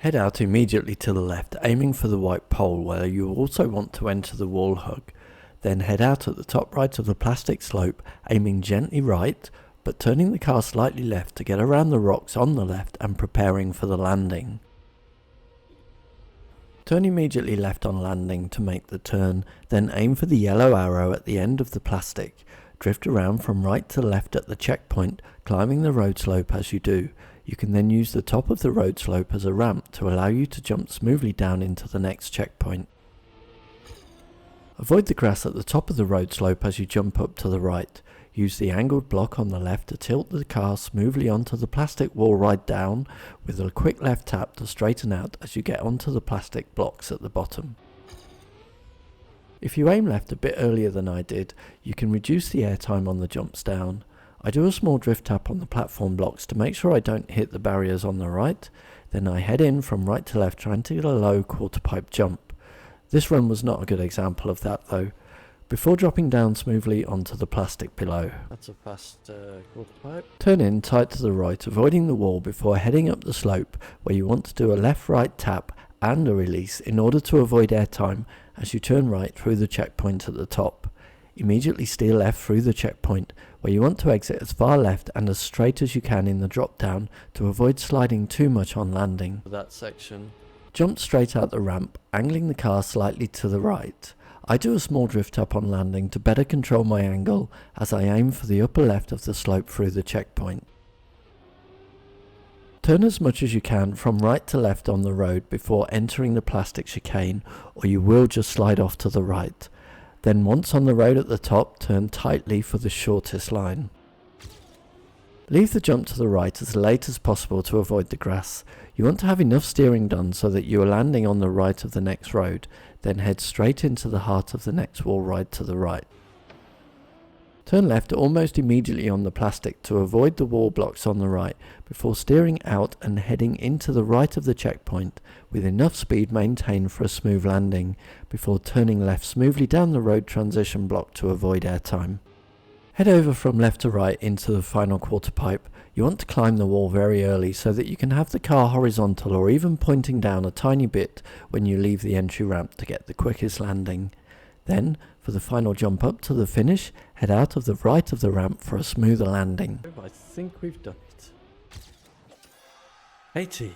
Head out immediately to the left, aiming for the white pole where you also want to enter the wall hug. Then head out at the top right of the plastic slope, aiming gently right, but turning the car slightly left to get around the rocks on the left and preparing for the landing. Turn immediately left on landing to make the turn, then aim for the yellow arrow at the end of the plastic. Drift around from right to left at the checkpoint, climbing the road slope as you do. You can then use the top of the road slope as a ramp to allow you to jump smoothly down into the next checkpoint. Avoid the grass at the top of the road slope as you jump up to the right. Use the angled block on the left to tilt the car smoothly onto the plastic wall right down, with a quick left tap to straighten out as you get onto the plastic blocks at the bottom. If you aim left a bit earlier than I did, you can reduce the airtime on the jumps down. I do a small drift tap on the platform blocks to make sure I don't hit the barriers on the right, then I head in from right to left trying to get a low quarter pipe jump. This run was not a good example of that though, before dropping down smoothly onto the plastic below. That's a fast quarter pipe. Turn in tight to the right, avoiding the wall before heading up the slope where you want to do a left-right tap and a release in order to avoid airtime as you turn right through the checkpoint at the top. Immediately steer left through the checkpoint where you want to exit as far left and as straight as you can in the drop down to avoid sliding too much on landing. That section. Jump straight out the ramp, angling the car slightly to the right. I do a small drift up on landing to better control my angle as I aim for the upper left of the slope through the checkpoint. Turn as much as you can from right to left on the road before entering the plastic chicane, or you will just slide off to the right. Then once on the road at the top, turn tightly for the shortest line. Leave the jump to the right as late as possible to avoid the grass. You want to have enough steering done so that you are landing on the right of the next road, then head straight into the heart of the next wall ride to the right. Turn left almost immediately on the plastic to avoid the wall blocks on the right before steering out and heading into the right of the checkpoint with enough speed maintained for a smooth landing before turning left smoothly down the road transition block to avoid airtime. Head over from left to right into the final quarter pipe. You want to climb the wall very early so that you can have the car horizontal or even pointing down a tiny bit when you leave the entry ramp to get the quickest landing. Then, for the final jump up to the finish, head out of the right of the ramp for a smoother landing. I think we've done it. 80.